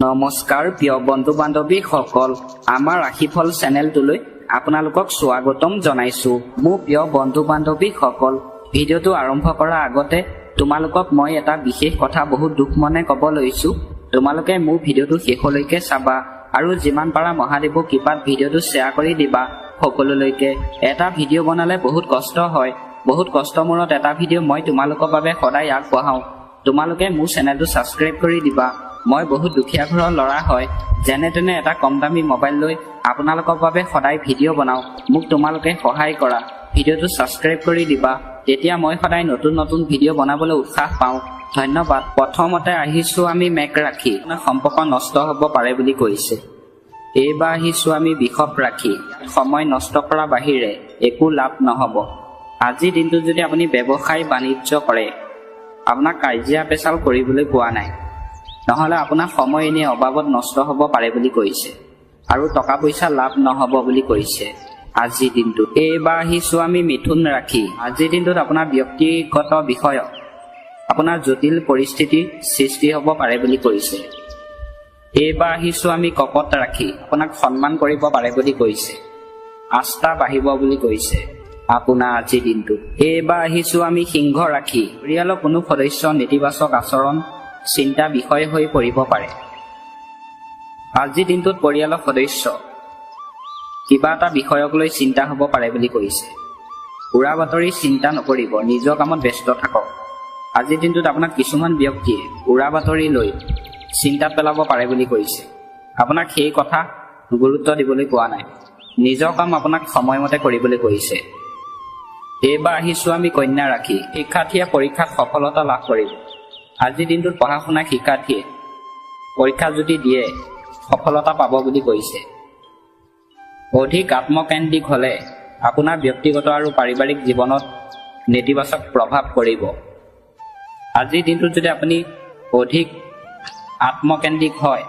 নমস্কাৰ প্ৰিয় বন্ধু বান্ধৱীসকল, আমাৰ ৰাশিফল চেনেলটোলৈ আপোনালোকক স্বাগতম জনাইছো। মোৰ প্ৰিয় বন্ধু বান্ধৱীসকল, ভিডিঅ'টো আৰম্ভ কৰাৰ আগতে তোমালোকক মই এটা বিশেষ কথা বহুত দুখ মনে ক'ব লৈছো। তোমালোকে মোৰ ভিডিঅ'টো শেষলৈকে চাবা আৰু যিমান পাৰা মহাদেৱৰ কৃপাত ভিডিঅ'টো শ্বেয়াৰ কৰি দিবা সকলোলৈকে। এটা ভিডিঅ' বনালে বহুত কষ্ট হয়, বহুত কষ্টৰ মূৰত এটা ভিডিঅ' মই তোমালোকৰ বাবে সদায় আগবঢ়াওঁ। তোমালোকে মোৰ চেনেলটো ছাবস্ক্ৰাইব কৰি দিবা। মই বহুত দুখীয়া ঘৰৰ ল'ৰা হয়, যেনে তেনে এটা কম দামী মোবাইল লৈ আপোনালোকৰ বাবে সদায় ভিডিঅ' বনাওঁ। মোক তোমালোকে সহায় কৰা, ভিডিঅ'টো ছাবস্ক্ৰাইব কৰি দিবা, তেতিয়া মই সদায় নতুন নতুন ভিডিঅ' বনাবলৈ উৎসাহ পাওঁ। ধন্যবাদ। প্ৰথমতে আহিছোঁ আমি মেঘ ৰাশি। সম্পৰ্ক নষ্ট হ'ব পাৰে বুলি কৈছে। এইবাৰ আহিছোঁ আমি বৃষভ ৰাশি। সময় নষ্ট কৰা বাহিৰে একো লাভ নহ'ব। আজিৰ দিনটোত যদি আপুনি ব্যৱসায় বাণিজ্য কৰে, আপোনাক কাজিয়া পেচাল কৰিবলৈ পোৱা নাই, নহ'লে আপোনাৰ সময় এনেই অবাবত নষ্ট হ'ব পাৰে বুলি কৈছে আৰু টকা পইচা লাভ নহ'ব বুলি কৈছে আজিৰ দিনটোত। এইবাৰ আহিছোঁ আমি মিথুন ৰাশি। আজিৰ দিনটোত আপোনাৰ ব্যক্তিগত বিষয়ত আপোনাৰ জটিল পৰিস্থিতিৰ সৃষ্টি হ'ব পাৰে বুলি কৈছে। এইবাৰ আহিছোঁ আমি কৰ্কট ৰাশি। আপোনাক সন্মান কৰিব পাৰে বুলি কৈছে, আস্থা বাঢ়িব বুলি কৈছে আপোনাৰ আজিৰ দিনটোত। এইবাৰ আহিছোঁ আমি সিংহ ৰাশি। পৰিয়ালৰ কোনো সদস্য নেতিবাচক আচৰণ চিন্তা বিষয় হৈ পৰিব পাৰে। আজিৰ দিনটোত পৰিয়ালৰ সদস্য কিবা এটা বিষয়ক লৈ চিন্তা হ'ব পাৰে বুলি কৈছে। উৰা বাতৰি চিন্তা নকৰিব, নিজৰ কামত ব্যস্ত থাকক। আজিৰ দিনটোত আপোনাক কিছুমান ব্যক্তিয়ে উৰা বাতৰি লৈ চিন্তাত পেলাব পাৰে বুলি কৈছে। আপোনাক সেই কথা গুৰুত্ব দিবলৈ কোৱা নাই, নিজৰ কাম আপোনাক সময়মতে কৰিবলৈ কৈছে। এইবাৰ আহিছোঁ আমি কন্যা ৰাশি। শিক্ষাৰ্থীয়ে পৰীক্ষাত সফলতা লাভ কৰিব। আজিৰ দিনটোত পঢ়া শুনা শিক্ষাৰ্থীয়ে পৰীক্ষা যদি দিয়ে সফলতা পাব বুলি কৈছে। অধিক আত্মকেন্দ্ৰিক হ'লে আপোনাৰ ব্যক্তিগত আৰু পাৰিবাৰিক জীৱনত নেতিবাচক প্ৰভাৱ পৰিব। আজিৰ দিনটোত যদি আপুনি অধিক আত্মকেন্দ্ৰিক হয়,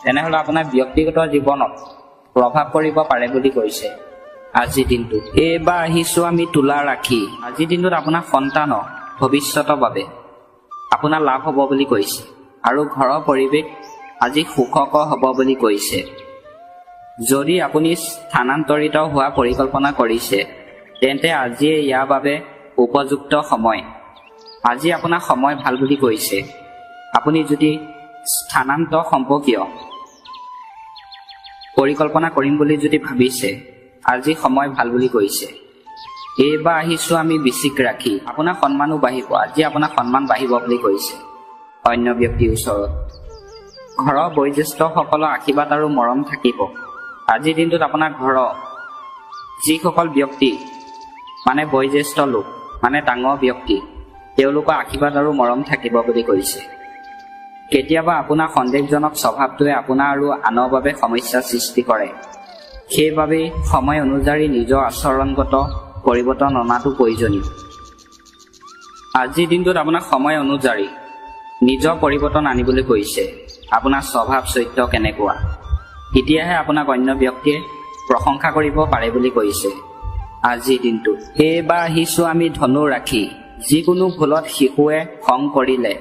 তেনেহ'লে আপোনাৰ ব্যক্তিগত জীৱনত প্ৰভাৱ পৰিব পাৰে বুলি কৈছে আজিৰ দিনটোত। এইবাৰ আহিছোঁ আমি তুলা ৰাশি। আজিৰ দিনটোত আপোনাৰ সন্তানৰ ভৱিষ্যতৰ বাবে আপোনাৰ লাভ হ'ব বুলি কৈছে আৰু ঘৰৰ পৰিৱেশ আজি সুখকৰ হ'ব বুলি কৈছে। যদি আপুনি স্থানান্তৰিত হোৱা পৰিকল্পনা কৰিছে, তেন্তে আজিয়ে ইয়াৰ বাবে উপযুক্ত সময়। আজি আপোনাৰ সময় ভাল বুলি কৈছে। আপুনি যদি স্থানান্তৰ সম্পৰ্কীয় পৰিকল্পনা কৰিম বুলি যদি ভাবিছে, আজি সময় ভাল বুলি কৈছে। এইবাৰ আহিছোঁ আমি বৃশ্চিক ৰাশি। আপোনাৰ সন্মানো বাঢ়িব। আজি আপোনাৰ সন্মান বাঢ়িব বুলি কৈছে অন্য ব্যক্তিৰ ওচৰত। ঘৰৰ বয়োজ্যেষ্ঠসকলৰ আশীৰ্বাদ আৰু মৰম থাকিব। আজিৰ দিনটোত আপোনাৰ ঘৰৰ যিসকল ব্যক্তি মানে বয়োজ্যেষ্ঠ লোক, মানে ডাঙৰ ব্যক্তি, তেওঁলোকৰ আশীৰ্বাদ আৰু মৰম থাকিব বুলি কৈছে। কেতিয়াবা আপোনাৰ সন্দেহজনক স্বভাৱটোৱে আপোনাৰ আৰু আনৰ বাবে সমস্যাৰ সৃষ্টি কৰে। সেইবাবেই সময় অনুযায়ী নিজৰ আচৰণগত পৰিৱৰ্তন অনাটো প্ৰয়োজনীয়। আজিৰ দিনটোত আপোনাক সময় অনুযায়ী নিজৰ পৰিৱৰ্তন আনিবলৈ কৈছে। আপোনাৰ স্বভাৱ চৰিত্ৰ কেনেকুৱা, তেতিয়াহে আপোনাক অন্য ব্যক্তিয়ে প্ৰশংসা কৰিব পাৰে বুলি কৈছে আজিৰ দিনটোত। এইবাৰ আহিছোঁ আমি ধনু ৰাশি। যিকোনো ভুলত শিশুৱে খং কৰিলে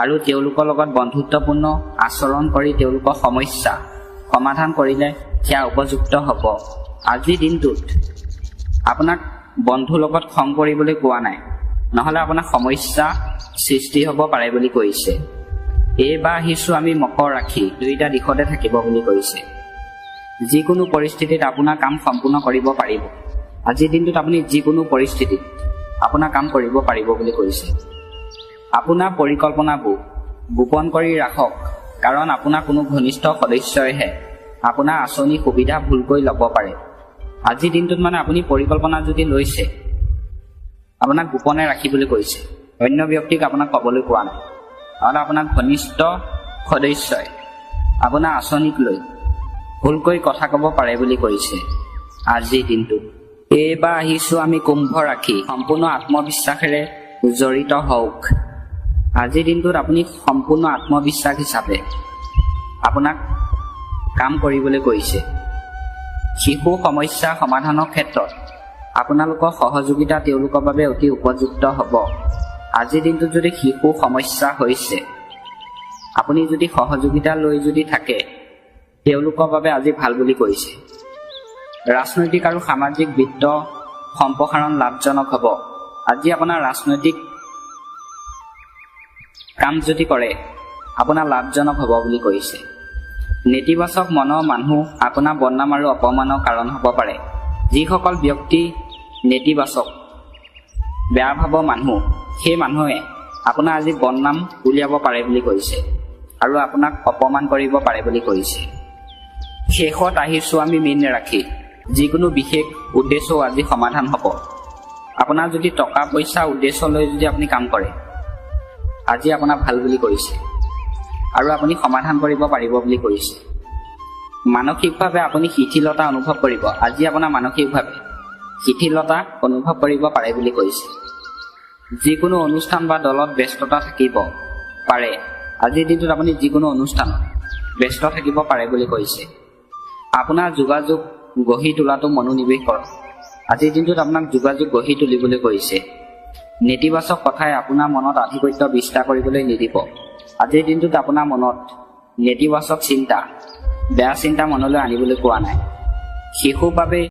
আৰু তেওঁলোকৰ লগত বন্ধুত্বপূৰ্ণ আচৰণ কৰি তেওঁলোকৰ সমস্যা সমাধান কৰিলে সেয়া উপযুক্ত হ'ব। আজিৰ দিনটোত আপোনাক বন্ধুৰ লগত খং কৰিবলৈ কোৱা নাই, নহ'লে আপোনাৰ সমস্যা সৃষ্টি হ'ব পাৰে বুলি কৈছে। এইবাৰ আহিছোঁ আমি মকৰ ৰাশি। দুইটা দিশতে থাকিব বুলি কৈছে। যিকোনো পৰিস্থিতিত আপোনাৰ কাম সম্পূৰ্ণ কৰিব পাৰিব। আজিৰ দিনটোত আপুনি যিকোনো পৰিস্থিতিত আপোনাৰ কাম কৰিব পাৰিব বুলি কৈছে। আপোনাৰ পৰিকল্পনাবোৰ গোপন কৰি ৰাখক, কাৰণ আপোনাৰ কোনো ঘনিষ্ঠ সদস্যইহে আপোনাৰ আঁচনি সুবিধা ভুলকৈ ল'ব পাৰে। আজিৰ দিনটোত মানে আপুনি পৰিকল্পনা যদি লৈছে, আপোনাক গোপনে ৰাখিবলৈ কৈছে। অন্য ব্যক্তিক আপোনাক ক'বলৈ কোৱা নাই, নহ'লে আপোনাৰ ঘনিষ্ঠ সদস্যই আপোনাৰ আঁচনিক লৈ ভুলকৈ কথা ক'ব পাৰে বুলি কৈছে আজিৰ দিনটোত। এইবাৰ আহিছোঁ আমি কুম্ভ ৰাশি। সম্পূৰ্ণ আত্মবিশ্বাসেৰে জড়িত হওক। আজিৰ দিনটোত আপুনি সম্পূৰ্ণ আত্মবিশ্বাস হিচাপে আপোনাক কাম কৰিবলৈ কৈছে। শিশু সমস্যা সমাধানৰ ক্ষেত্ৰত আপোনালোকৰ সহযোগিতা তেওঁলোকৰ বাবে অতি উপযুক্ত হ'ব। আজিৰ দিনটোত যদি শিশু সমস্যা হৈছে, আপুনি যদি সহযোগিতা লৈ যদি থাকে তেওঁলোকৰ বাবে আজি ভাল বুলি কৈছে। ৰাজনৈতিক আৰু সামাজিক বিত্ত সম্প্ৰসাৰণ লাভজনক হ'ব। আজি আপোনাৰ ৰাজনৈতিক কাম যদি কৰে আপোনাৰ লাভজনক হ'ব বুলি কৈছে। নেতিবাচক মনৰ মানুহ আপোনাৰ বদনাম আৰু অপমানৰ কাৰণ হ'ব পাৰে। যিসকল ব্যক্তি নেতিবাচক বেয়া ভাবৰ মানুহ সেই মানুহে আপোনাৰ আজি বদনাম উলিয়াব পাৰে বুলি কৈছে আৰু আপোনাক অপমান কৰিব পাৰে বুলি কৈছে। শেষত আহিছোঁ আমি মীন ৰাখি যিকোনো বিশেষ উদ্দেশ্যও আজি সমাধান হ'ব। আপোনাৰ যদি টকা পইচা উদ্দেশ্য লৈ যদি আপুনি কাম কৰে আজি আপোনাক ভাল বুলি কৈছে আৰু আপুনি সমাধান কৰিব পাৰিব বুলি কৈছে। মানসিকভাৱে আপুনি শিথিলতা অনুভৱ কৰিব। আজি আপোনাৰ মানসিকভাৱে শিথিলতা অনুভৱ কৰিব পাৰে বুলি কৈছে। যিকোনো অনুষ্ঠান বা দলত ব্যস্ততা থাকিব পাৰে। আজিৰ দিনটোত আপুনি যিকোনো অনুষ্ঠানত ব্যস্ত থাকিব পাৰে বুলি কৈছে। আপোনাৰ যোগাযোগ গঢ়ি তোলাটো মনোনিৱেশ কৰক। আজিৰ দিনটোত আপোনাক যোগাযোগ গঢ়ি তুলিবলৈ কৈছে। নেতিবাচক কথাই আপোনাৰ মনত আধিপত্য বিস্তাৰ কৰিবলৈ নিদিব। আজিৰ দিনটোত আপোনাৰ মনত নেতিবাচক চিন্তা বেয়া চিন্তা মনলৈ আনিবলৈ কোৱা নাই। শিশুৰ বাবে